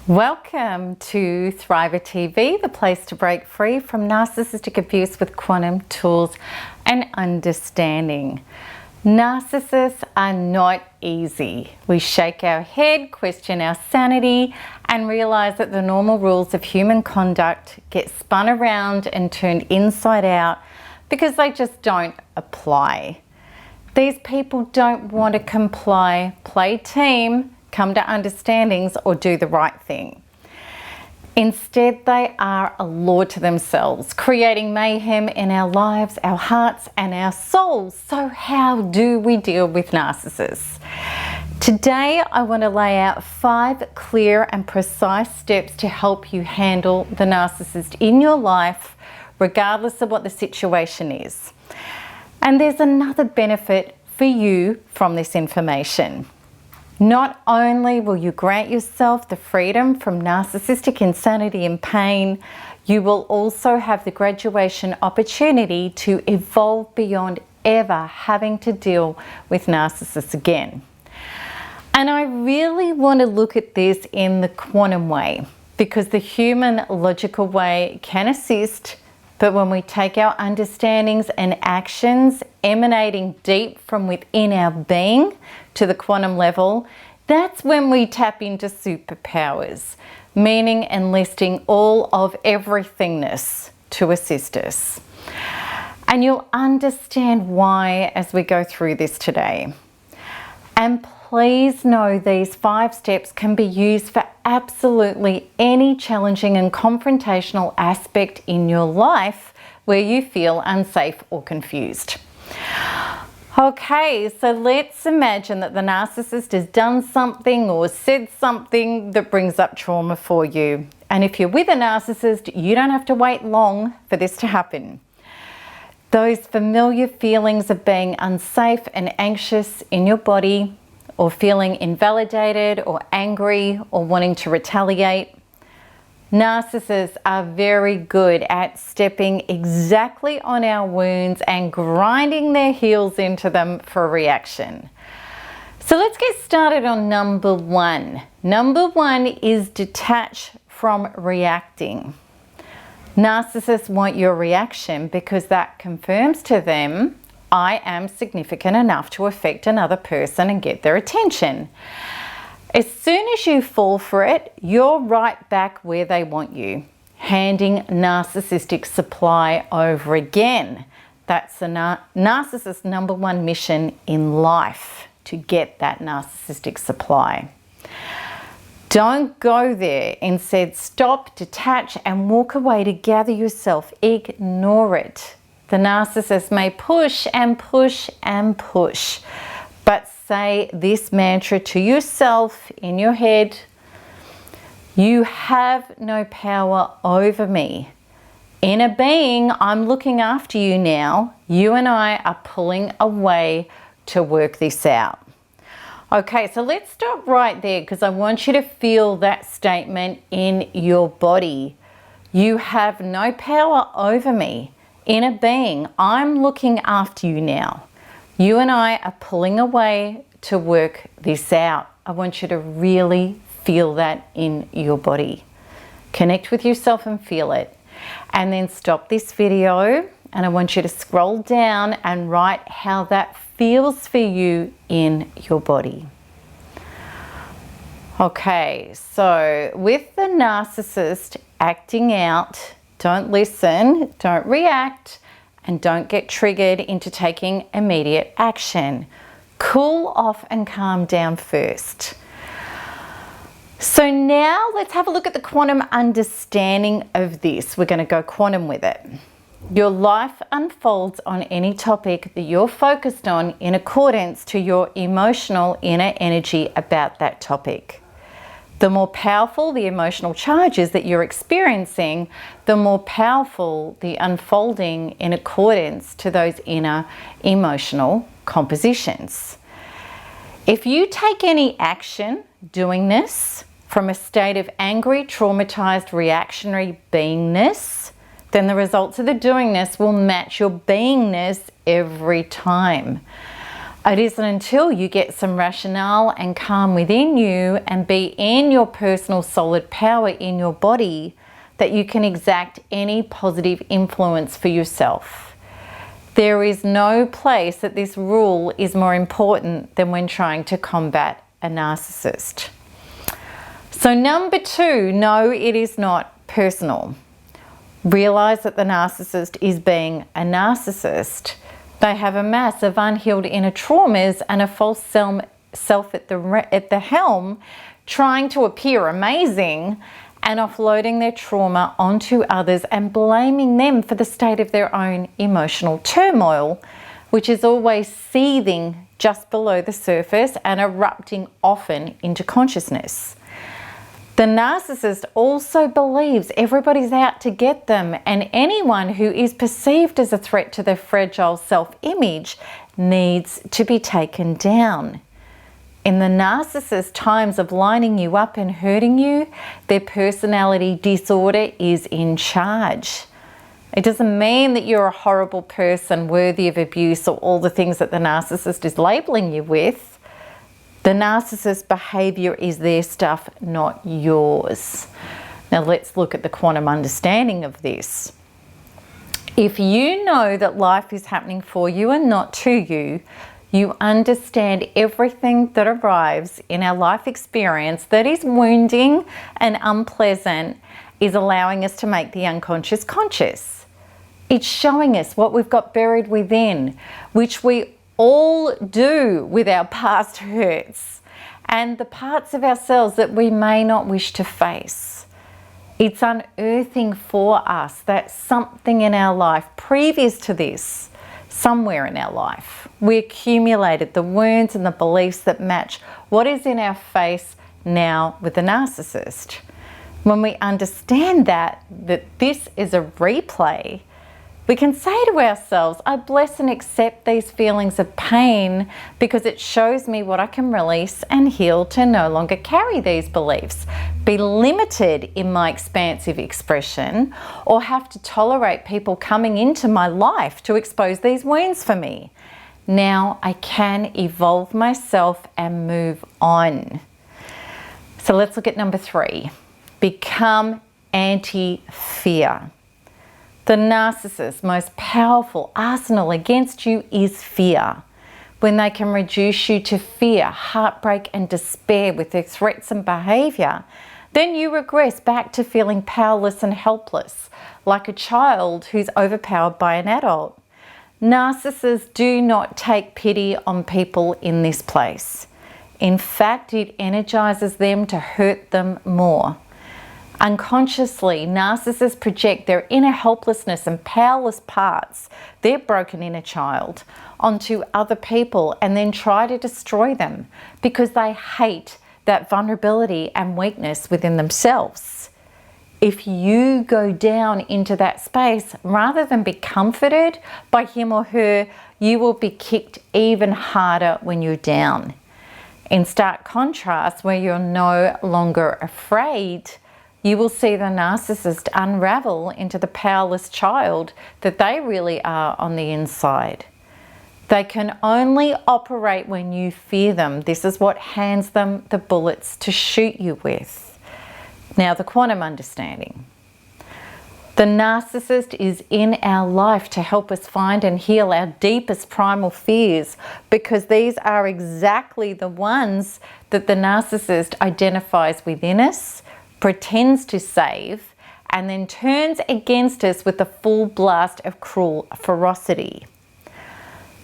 Welcome to Thriver TV, the place to break free from narcissistic abuse with quantum tools and understanding. Narcissists are not easy. We shake our head, question our sanity, and realize that the normal rules of human conduct get spun around and turned inside out because they just don't apply. These people don't want to comply, play team, come to understandings, or do the right thing. Instead, they are a law to themselves, creating mayhem in our lives, our hearts, and our souls. So how do we deal with narcissists? Today, I want to lay out 5 clear and precise steps to help you handle the narcissist in your life, regardless of what the situation is. And there's another benefit for you from this information. Not only will you grant yourself the freedom from narcissistic insanity and pain, you will also have the graduation opportunity to evolve beyond ever having to deal with narcissists again. And I really want to look at this in the quantum way, because the human logical way can assist, but when we take our understandings and actions emanating deep from within our being to the quantum level, that's when we tap into superpowers, meaning enlisting all of everythingness to assist us. And you'll understand why as we go through this today. And please know these 5 steps can be used for absolutely any challenging and confrontational aspect in your life where you feel unsafe or confused. Okay, so let's imagine that the narcissist has done something or said something that brings up trauma for you. And if you're with a narcissist, you don't have to wait long for this to happen. Those familiar feelings of being unsafe and anxious in your body, or feeling invalidated or angry or wanting to retaliate. Narcissists are very good at stepping exactly on our wounds and grinding their heels into them for a reaction. So let's get started on number 1. Number 1 is detach from reacting. Narcissists want your reaction because that confirms to them, I am significant enough to affect another person and get their attention. As soon as you fall for it, you're right back where they want you, handing narcissistic supply over again. That's the narcissist's number 1 mission in life, to get that narcissistic supply. Don't go there. Instead, stop, detach, and walk away to gather yourself. Ignore it. The narcissist may push and push and push, but say this mantra to yourself in your head: you have no power over me. Inner being, I'm looking after you now. You and I are pulling away to work this out. Okay, so let's stop right there because I want you to feel that statement in your body. You have no power over me. Inner being, I'm looking after you now. You and I are pulling away to work this out. I want you to really feel that in your body. Connect with yourself and feel it. And then stop this video and I want you to scroll down and write how that feels for you in your body. Okay, so with the narcissist acting out, don't listen, don't react, and don't get triggered into taking immediate action. Cool off and calm down first. So now let's have a look at the quantum understanding of this. We're going to go quantum with it. Your life unfolds on any topic that you're focused on in accordance to your emotional inner energy about that topic. The more powerful the emotional charges that you're experiencing, the more powerful the unfolding in accordance to those inner emotional compositions. If you take any action doing this from a state of angry, traumatized, reactionary beingness, then the results of the doingness will match your beingness every time. It isn't until you get some rationale and calm within you and be in your personal solid power in your body that you can exact any positive influence for yourself. There is no place that this rule is more important than when trying to combat a narcissist. So number 2, no, it is not personal. Realize that the narcissist is being a narcissist. They have a mass of unhealed inner traumas and a false self at the helm, trying to appear amazing and offloading their trauma onto others and blaming them for the state of their own emotional turmoil, which is always seething just below the surface and erupting often into consciousness. The narcissist also believes everybody's out to get them, and anyone who is perceived as a threat to their fragile self-image needs to be taken down. In the narcissist's times of lining you up and hurting you, their personality disorder is in charge. It doesn't mean that you're a horrible person worthy of abuse or all the things that the narcissist is labeling you with. The narcissist's behavior is their stuff, not yours. Now let's look at the quantum understanding of this. If you know that life is happening for you and not to you, you understand everything that arrives in our life experience that is wounding and unpleasant is allowing us to make the unconscious conscious. It's showing us what we've got buried within, which we all do with our past hurts and the parts of ourselves that we may not wish to face. It's unearthing for us that something in our life previous to this, somewhere in our life, we accumulated the wounds and the beliefs that match what is in our face now with the narcissist. When we understand that this is a replay, we can say to ourselves, I bless and accept these feelings of pain because it shows me what I can release and heal to no longer carry these beliefs, be limited in my expansive expression, or have to tolerate people coming into my life to expose these wounds for me. Now I can evolve myself and move on. So let's look at number 3. Become anti-fear. The narcissist's most powerful arsenal against you is fear. When they can reduce you to fear, heartbreak and despair with their threats and behavior, then you regress back to feeling powerless and helpless, like a child who's overpowered by an adult. Narcissists do not take pity on people in this place. In fact, it energizes them to hurt them more. Unconsciously, narcissists project their inner helplessness and powerless parts, their broken inner child, onto other people and then try to destroy them because they hate that vulnerability and weakness within themselves. If you go down into that space, rather than be comforted by him or her, you will be kicked even harder when you're down. In stark contrast, where you're no longer afraid, you will see the narcissist unravel into the powerless child that they really are on the inside. They can only operate when you fear them. This is what hands them the bullets to shoot you with. Now, the quantum understanding. The narcissist is in our life to help us find and heal our deepest primal fears, because these are exactly the ones that the narcissist identifies within us, pretends to save, and then turns against us with the full blast of cruel ferocity.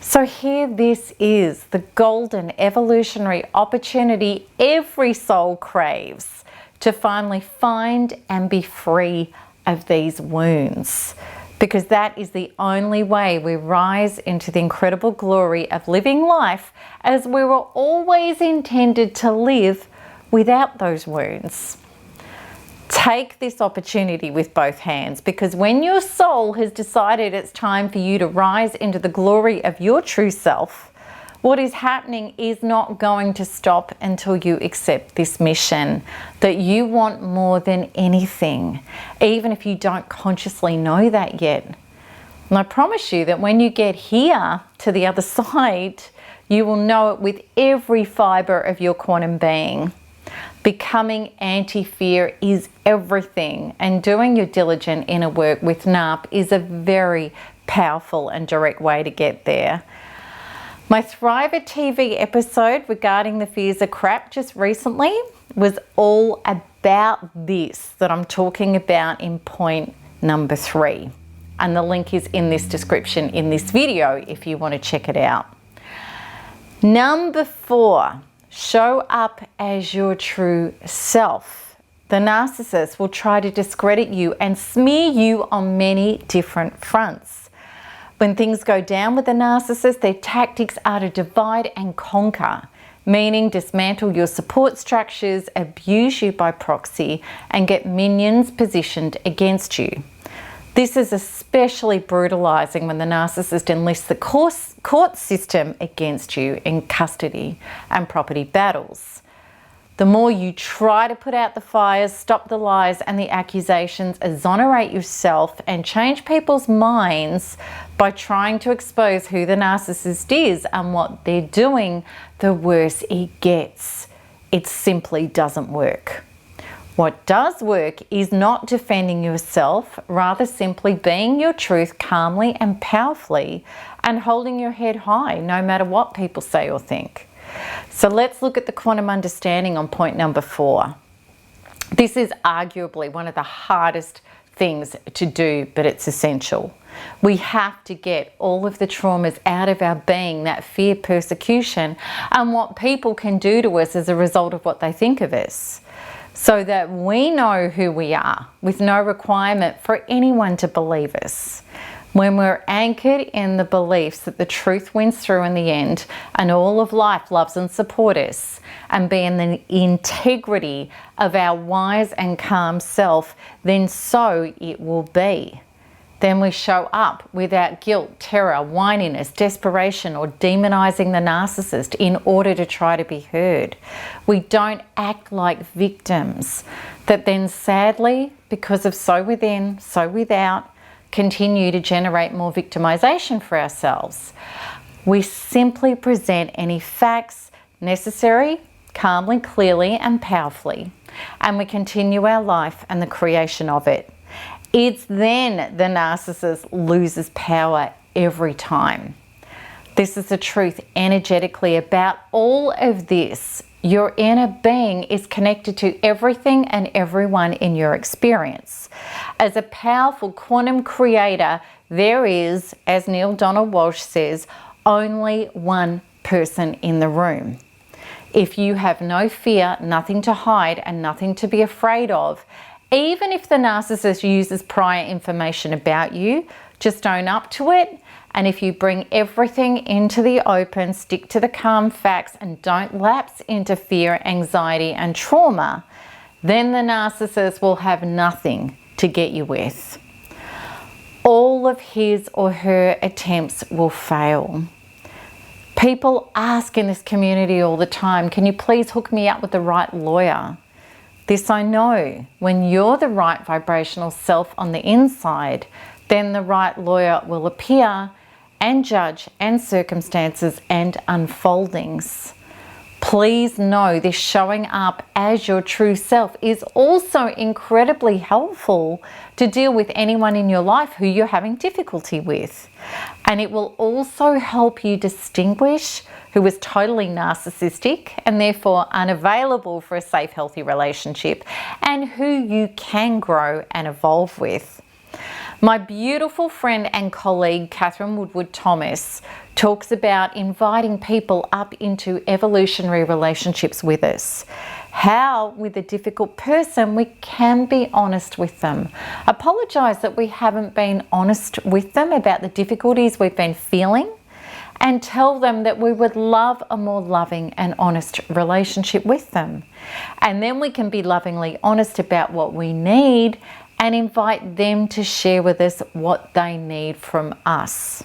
So here this is, the golden evolutionary opportunity every soul craves to finally find and be free of these wounds, because that is the only way we rise into the incredible glory of living life as we were always intended to live without those wounds. Take this opportunity with both hands, because when your soul has decided it's time for you to rise into the glory of your true self, what is happening is not going to stop until you accept this mission that you want more than anything, even if you don't consciously know that yet. And I promise you that when you get here to the other side, You will know it with every fiber of your quantum being. Becoming anti-fear is everything, and doing your diligent inner work with NARP is a very powerful and direct way to get there. My Thriver TV episode regarding the fears of crap just recently was all about this that I'm talking about in point number 3. And the link is in this description in this video if you want to check it out. Number 4, show up as your true self. The narcissist will try to discredit you and smear you on many different fronts. When things go down with the narcissist, their tactics are to divide and conquer, meaning dismantle your support structures, abuse you by proxy, and get minions positioned against you. This is especially brutalizing when the narcissist enlists the court system against you in custody and property battles. The more you try to put out the fires, stop the lies and the accusations, exonerate yourself, and change people's minds by trying to expose who the narcissist is and what they're doing, the worse it gets. It simply doesn't work. What does work is not defending yourself, rather simply being your truth calmly and powerfully and holding your head high no matter what people say or think. So let's look at the quantum understanding on point number 4. This is arguably one of the hardest things to do, but it's essential. We have to get all of the traumas out of our being, that fear, persecution, and what people can do to us as a result of what they think of us, so that we know who we are with no requirement for anyone to believe us. When we're anchored in the beliefs that the truth wins through in the end and all of life loves and supports us, and be in the integrity of our wise and calm self, then so it will be. Then we show up without guilt, terror, whininess, desperation, or demonizing the narcissist in order to try to be heard. We don't act like victims that then sadly, because of so within, so without, continue to generate more victimization for ourselves. We simply present any facts necessary, calmly, clearly, and powerfully, and we continue our life and the creation of it. It's then the narcissist loses power every time. This is the truth energetically about all of this. Your inner being is connected to everything and everyone in your experience. As a powerful quantum creator, there is, as Neil Donald Walsh says, only one person in the room. If you have no fear, nothing to hide, and nothing to be afraid of, even if the narcissist uses prior information about you, just own up to it. And if you bring everything into the open, stick to the calm facts, and don't lapse into fear, anxiety, and trauma, then the narcissist will have nothing to get you with. All of his or her attempts will fail. People ask in this community all the time, can you please hook me up with the right lawyer? This I know, when you're the right vibrational self on the inside, then the right lawyer will appear and judge and circumstances and unfoldings. Please know this showing up as your true self is also incredibly helpful to deal with anyone in your life who you're having difficulty with. And it will also help you distinguish who is totally narcissistic and therefore unavailable for a safe, healthy relationship, and who you can grow and evolve with. My beautiful friend and colleague, Catherine Woodward Thomas, talks about inviting people up into evolutionary relationships with us. How, with a difficult person, we can be honest with them. Apologize that we haven't been honest with them about the difficulties we've been feeling, and tell them that we would love a more loving and honest relationship with them. And then we can be lovingly honest about what we need and invite them to share with us what they need from us.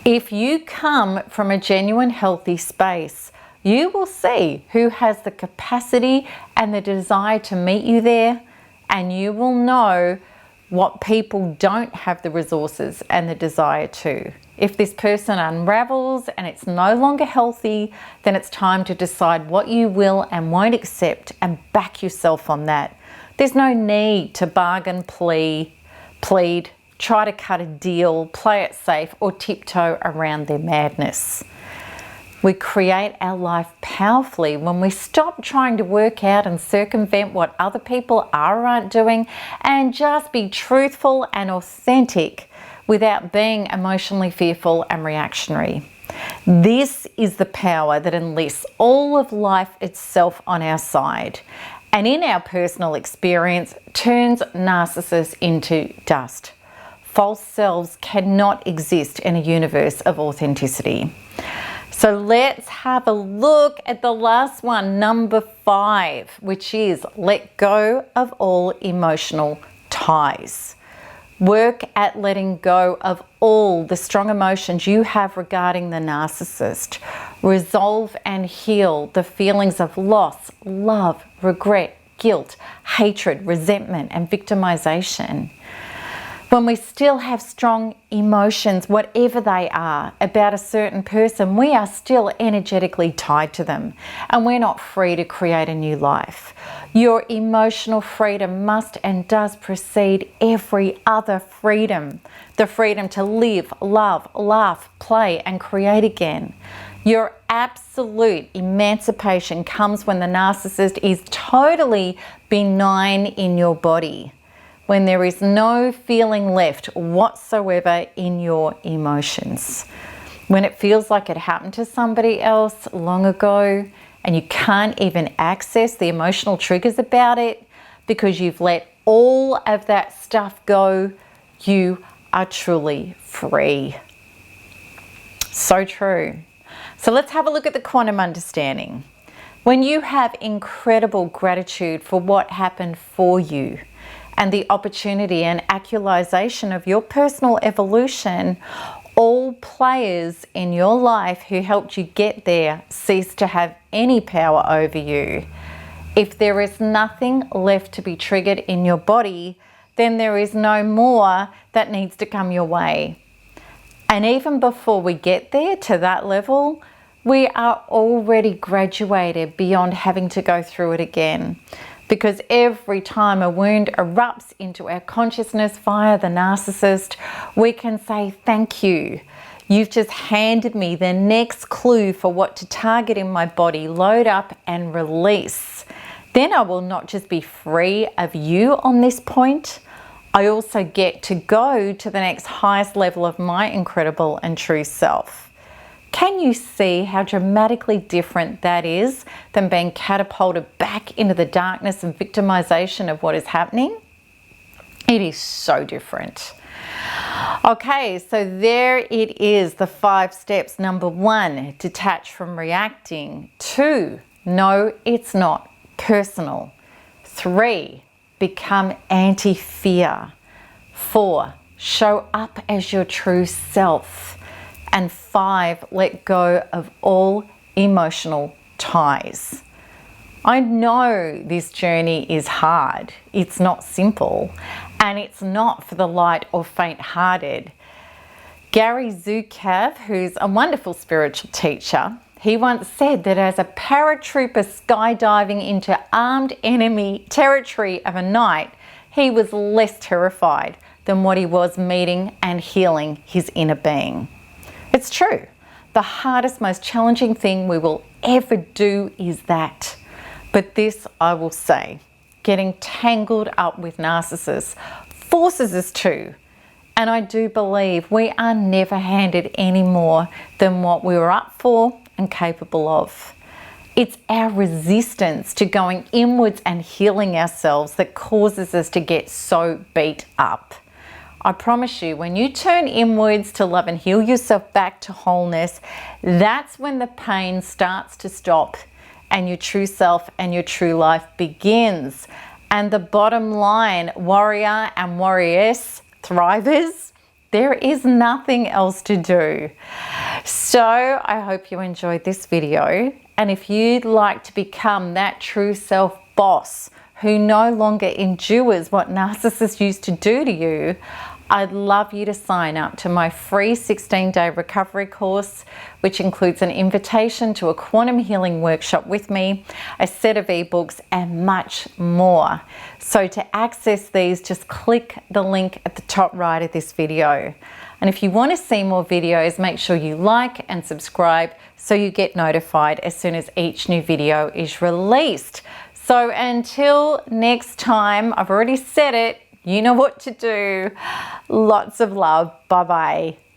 If you come from a genuine healthy space, you will see who has the capacity and the desire to meet you there, and you will know what people don't have the resources and the desire to. If this person unravels and it's no longer healthy, then it's time to decide what you will and won't accept and back yourself on that. There's no need to bargain, plead, try to cut a deal, play it safe, or tiptoe around their madness. We create our life powerfully when we stop trying to work out and circumvent what other people are or aren't doing and just be truthful and authentic without being emotionally fearful and reactionary. This is the power that enlists all of life itself on our side, and in our personal experience turns narcissists into dust. False selves cannot exist in a universe of authenticity. So let's have a look at the last one, number 5, which is let go of all emotional ties. Work at letting go of all the strong emotions you have regarding the narcissist. Resolve and heal the feelings of loss, love, regret, guilt, hatred, resentment, and victimization. When we still have strong emotions, whatever they are, about a certain person, we are still energetically tied to them and we're not free to create a new life. Your emotional freedom must and does precede every other freedom. The freedom to live, love, laugh, play, and create again. Your absolute emancipation comes when the narcissist is totally benign in your body, when there is no feeling left whatsoever in your emotions. When it feels like it happened to somebody else long ago and you can't even access the emotional triggers about it because you've let all of that stuff go, you are truly free. So true. So let's have a look at the quantum understanding. When you have incredible gratitude for what happened for you, and the opportunity and actualization of your personal evolution, all players in your life who helped you get there cease to have any power over you. If there is nothing left to be triggered in your body, then there is no more that needs to come your way. And even before we get there to that level, we are already graduated beyond having to go through it again. Because every time a wound erupts into our consciousness via the narcissist, we can say, thank you. You've just handed me the next clue for what to target in my body, load up and release. Then I will not just be free of you on this point, I also get to go to the next highest level of my incredible and true self. Can you see how dramatically different that is than being catapulted back into the darkness and victimization of what is happening? It is so different. Okay, so there it is, the 5 steps. Number 1, detach from reacting. 2, no, it's not personal. 3, become anti-fear. 4, show up as your true self. And 5, let go of all emotional ties. I know this journey is hard. It's not simple, and it's not for the light or faint-hearted. Gary Zukav, who's a wonderful spiritual teacher, he once said that as a paratrooper skydiving into armed enemy territory of a night, he was less terrified than what he was meeting and healing his inner being. It's true. The hardest, most challenging thing we will ever do is that. But this I will say, getting tangled up with narcissists forces us to. And I do believe we are never handed any more than what we were up for and capable of. It's our resistance to going inwards and healing ourselves that causes us to get so beat up. I promise you, when you turn inwards to love and heal yourself back to wholeness, that's when the pain starts to stop and your true self and your true life begins. And the bottom line, warrior and warrioress, thrivers, there is nothing else to do. So I hope you enjoyed this video. And if you'd like to become that true self boss who no longer endures what narcissists used to do to you, I'd love you to sign up to my free 16-day recovery course, which includes an invitation to a quantum healing workshop with me, a set of ebooks, and much more. So to access these, just click the link at the top right of this video. And if you want to see more videos, make sure you like and subscribe so you get notified as soon as each new video is released. So until next time, I've already said it, you know what to do. Lots of love. Bye-bye.